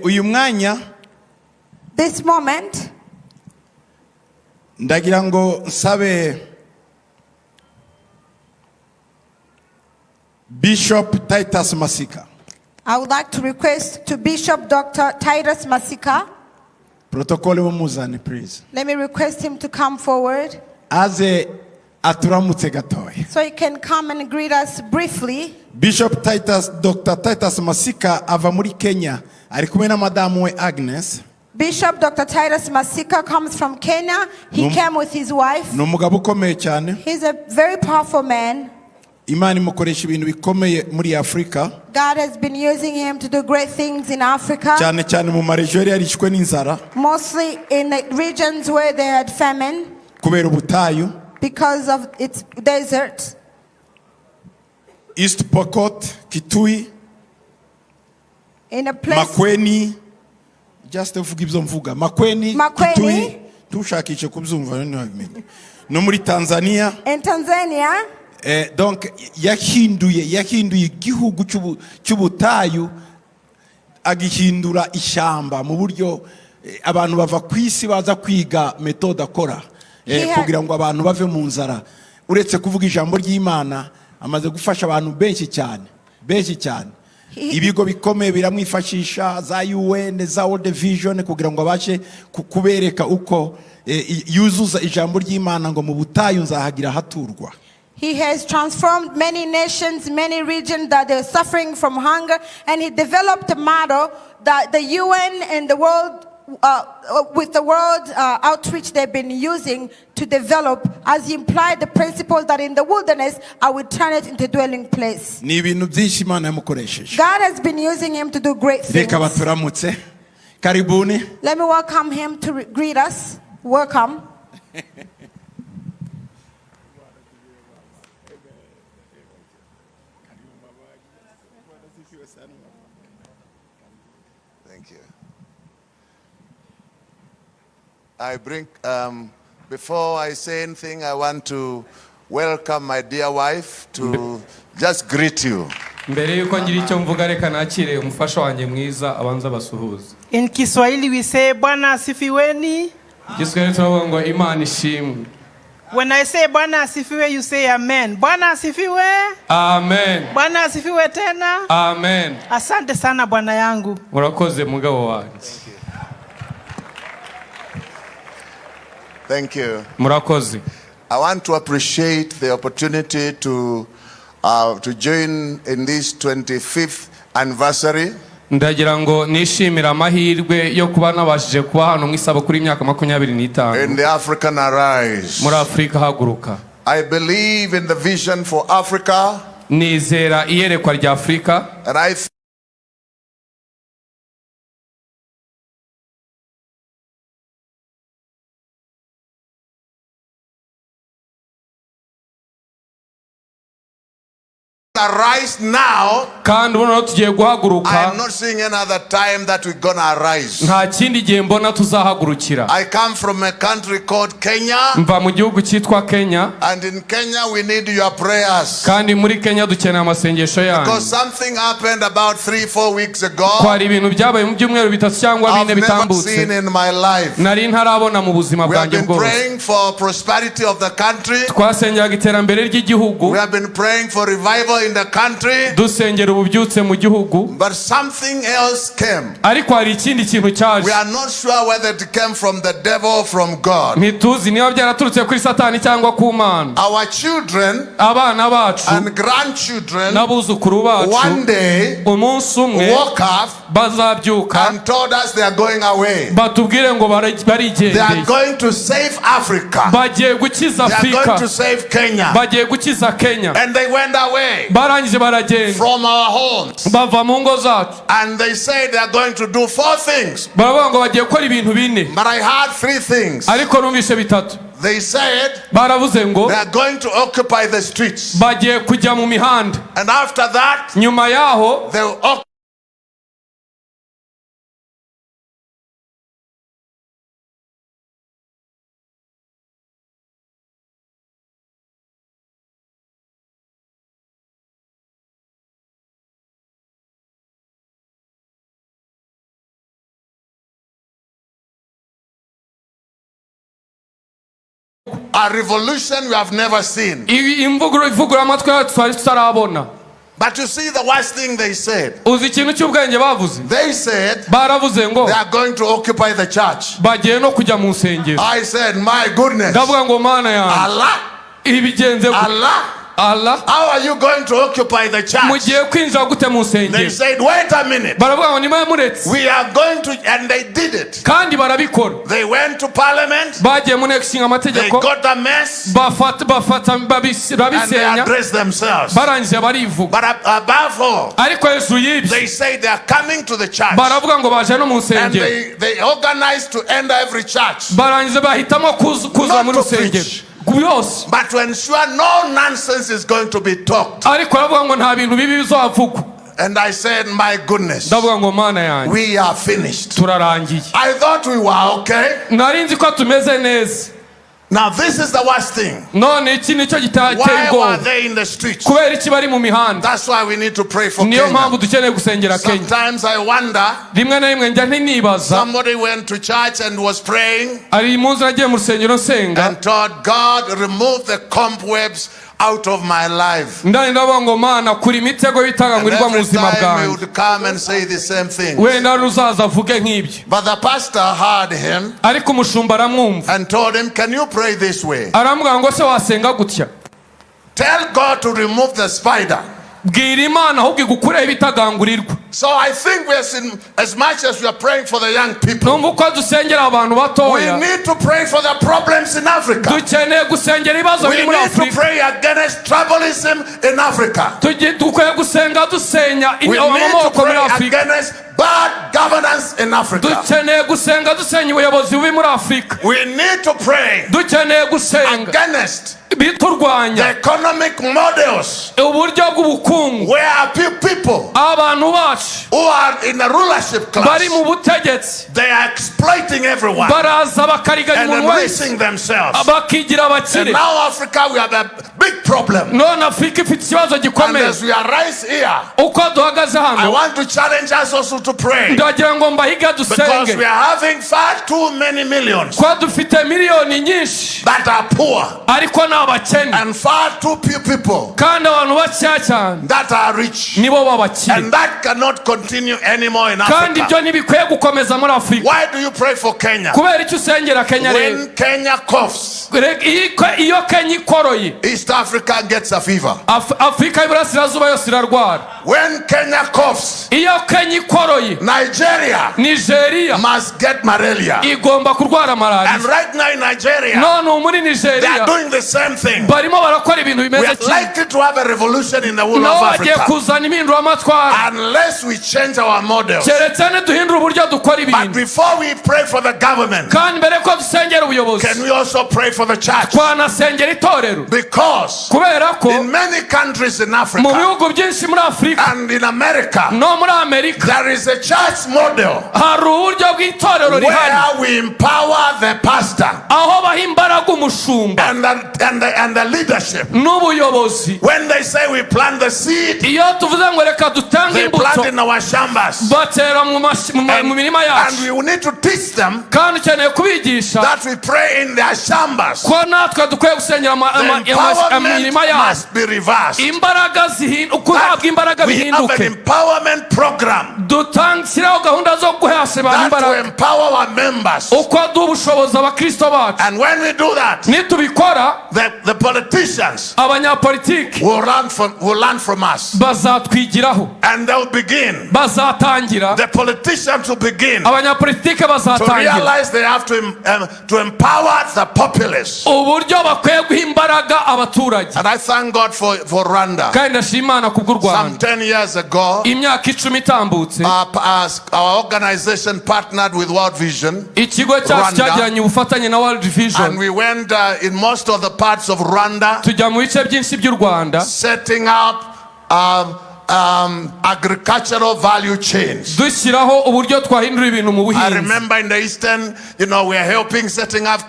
Uyu mwanya This moment, ndagira ngo nsabe Bishop Titus Masika. I would like to request to Bishop Dr. Titus Masika. Protocol mumuzane, please. Let me request him to come forward Aze aturamutse gatoya. so he can come and greet us briefly. Bishop Titus, Dr. Titus Masika ava muri Kenya. Ari kumwe na madamu we Agnes. Bishop Dr. Titus Masika comes from Kenya. He came with his wife. Ni umugabo ukomeye cyane. He's a very powerful man. Imana imukoresha ibintu bikomeye muri Afrika. God has been using him to do great things in Africa, Cyane cyane mu maregion yari yarishwe n'inzara mostly in the regions where they had famine kubera ubutayu. because of its desert. East Pokot, Kitui, In a place, Makweni, just uvuga ibyo mvuga. Makweni, Kitui, tushakishe kubyumva no muri Tanzania. in Tanzania, Donc yahinduye igihugu cy'ubutayu agihindura ishyamba mu buryo abantu bava ku isi baza kwiga metode akora kugira ngo abantu bave mu nzara. Uretse kuvuga ijambo ry'Imana, amaze gufasha abantu benshi cyane. Ibigo bikomeye biramwifashisha, za UN, za World Vision, kugira ngo abashe kubereka uko yuzuza ijambo ry'Imana ngo mu butayu nzahagira haturwa. he has transformed many nations, many regions that they're suffering from hunger, and he developed a model that the UN and the world, with the world outreach they've been using to develop, as he implied the principles that in the wilderness I would turn it into dwelling place. Ni ibintu byinshi Imana yamukoresheje. God has been using him to do great things. Reka baturamutse. Karibuni. Let me welcome him to greet us. Welcome. Thank you. I bring, before I say anything, I want to welcome my dear wife to just greet you. Mbere yuko ngira icyo mvuga reka nakire umufasha wanjye mwiza abanza basuhuza. In Kiswahili we say Bwana asifiweni. Kiswahili tunavuga ngo Imana ishimwe. When I say Bwana asifiwe, you say amen. Bwana asifiwe. Amen. Bwana asifiwe tena. Amen. Asante sana bwana yangu. Murakoze mugabo wanjye. Thank you. Murakoze. I want to appreciate the opportunity to join in this 25th anniversary. Ndagira ngo nishimira amahirwe yo kuba nabashije kuba hano mu isabukuru y'imyaka 25 in the African Arise. muri Afrika haguruka. I believe in the vision for Africa. Nizera iyerekwa rya Afrika. And I arise now. Kandi ubu tugiye guhaguruka. I am not seeing another time that we're gonna arise. Nta kindi gihe mbona tuzahagurukira. I come from a country called Kenya. Mva mu gihugu cyitwa Kenya. And in Kenya we need your prayers. Kandi muri Kenya dukeneye amasengesho yanyu. Because something happened about 3-4 weeks ago. Kwari ibintu byabaye mu byumweru bitatu cyangwa bine bitambutse. I've never seen in my life. Nari ntarabona mu buzima bwanjye bwose. We have been praying for prosperity of the country. Twasengeraga iterambere ry'igihugu. We have been praying for revival in the country. Dusengera ububyutse mu gihugu. But something else came. Ariko hari ikindi kintu cyaje. We are not sure whether it came from the devil or from God. Ntituzi niba byaraturutse kuri Satani cyangwa ku Mana. Our children abana bacu and grandchildren n'abuzukuru bacu one day umunsi umwe woke up bazabyuka and told us they are going away. batubwire ngo barigendeye. They are going to save Africa. Bagiye gukiza Afrika. They are going Afrika. to save Kenya. Bagiye gukiza Kenya. And they went away barangije baragenda from our homes. bava mu ngo zacu. And they said they are going to do 4 things. baravuga ngo bagiye gukora ibintu bine. But I heard 3 things. ariko numvise bitatu. They said baravuze ngo they are going to occupy the streets. bagiye kujya mu mihanda. And after that, nyuma yaho they will A revolution we have never seen. ivugura amatwi twari tutarabona. But you see the worst thing they said. Uzi ikintu cy'ubwenge bavuze? They said baravuze ngo they are going to occupy the church. bagiye no kujya mu nsengero. I said, my goodness. Ndavuga ngo mana yanjye. Allah. Ibigenze Allah. How are you going to occupy the church? Mugiye kwinjira gute mu nsengero? They said, wait a minute. Baravuga ngo nimwe muretse. We are going to, and they did it. Kandi barabikora. They went to parliament. Bagiye mu nteko ishinga They amategeko. got a mess. Bafata And they addressed themselves. barangije barivuga. But above all, Ariko Yesu yibye. they say they are coming to the church. Baravuga ngo baje no mu And nsengero. they organized to enter every church. Barangije bahitamo kuza mu rusengero. Yose. But to ensure no nonsense is going to be talked. Ariko baravuga ngo nta bintu bibi bizavugwa. And I said, my goodness, Ndavuga ngo mana yanjye. we are finished. Turarangiye. I thought we were okay. Nari nzi ko tumeze neza. Now this is the worst thing. None iki nicyo giteye Why were ubwoba. they in the streets? Kubera iki bari mu mihanda. That's why we need to pray for Niyo Kenya. mpamvu dukeneye gusengera Kenya. Sometimes I wonder, Rimwe na rimwe njya ntinibaza. somebody went to church and was praying Ari munsi nagiye mu rusengero nsenga. and told God, remove the cobwebs out of my life. Ndani ndavuga ngo mana kuri imitego And bitagangurirwa mu every buzima time he bwanjye. would come and say the same thing. Wenda ruzaza avuge nk'ibyo. But the pastor heard him Ariko umushumba aramwumva. and told him, can you pray this way? Aramubwira ngo se wasenga gutya. Tell God to remove the spider. Bwira Imana ahubwo igukureho ibitagangurirwa. So I think we are seeing, as much as we are praying for the young people, Numva uko dusengera abantu we batoya. need to pray for the problems in Africa. Dukeneye gusengera ibibazo We biri muri need to Afurika. pray against tribalism in Africa. Dukwiye gusenga dusenya We need to amoko muri pray Afurika. against bad governance in Africa. Dukeneye gusenga dusenya ubuyobozi bubi muri Afurika. We need to pray Dukeneye gusenga against the biturwanya economic models uburyo bw'ubukungu. where people Abantu bacu who are in the rulership bari mu class, butegetsi they are exploiting everyone baraza bakariganya and umuntu wese enriching themselves. bakigira And abakire. now Africa, we have a big problem. None Afurika ifite ikibazo And gikomeye. as we arise here, Uko duhagaze I hano want to challenge us also to pray, ndagira ngo mbahiga because dusenge. we are having far too many millions Kuba dufite miliyoni nyinshi that are poor ariko ni abakene and far too few people kandi abantu bakeya cyane that are rich. nibo babakire. And that cannot continue anymore in Kandi Africa. ibyo ntibikwiye gukomeza muri Afurika. Why do you pray for Kenya? Kubera icyo usengera Kenya rero. When Kenya coughs, Iyo Kenya ikoroye East Africa gets a fever. Afurika y'Iburasirazuba yose irarwara. When Kenya coughs, Iyo Kenya ikoroye Nigeria must get malaria. igomba kurwara And malariya. right now in Nigeria, None muri they Nigeria are doing the same thing. barimo barakora ibintu We bimeze are kimwe. likely to have a revolution in the whole Nabo of bagiye Africa kuzana impinduramatwara unless we change our models. keretse niduhindura uburyo dukora But ibintu. before we pray for the government, Kandi mbere ko dusengera ubuyobozi can we also pray for the church? twanasengera itorero. Because Kubera ko in many countries in mu Africa bihugu byinshi muri Afurika and in America, no muri Amerika there is a church model hari uburyo bw'itorero rihari where we empower the pastor aho baha imbaraga umushumba and the leadership. n'ubuyobozi. When they say we plant the seed, Iyo tuvuze ngo reka dutange they imbuto plant in our shambas. batera mu mirima And yacu, we will need to teach them kandi ukeneye kubigisha that we pray in their shambas. ko natwe dukwiye gusengera The imirima empowerment yacu. must be reversed. Imbaraga guhabwa imbaraga We have an bihinduke. empowerment program Dutanshyiraho gahunda zo guhesha abantu that will imbaraga empower our members. uko duha ubushobozi abakristo bacu. And when we do that, Nitubikora the politicians abanyapolitiki will learn from us. bazatwigiraho, And they'll begin. bazatangira The politicians will begin abanyapolitiki to bazatangira realize they have to empower the populace. uburyo bakwiye guha imbaraga abaturage. And I thank God for Rwanda. Kandi ndashima Imana kubw'u Some Rwanda. 10 years ago, Imyaka 10 itambutse our organization partnered with World Vision, ikigo cyacu Rwanda. cyagiranye ubufatanye na World and Vision, we went in most of the parts of Rwanda, tujya mu bice byinshi by'u Rwanda setting up agricultural value chains. dushyiraho uburyo twahindura ibintu mu I buhinzi. remember in the Eastern, we are helping setting up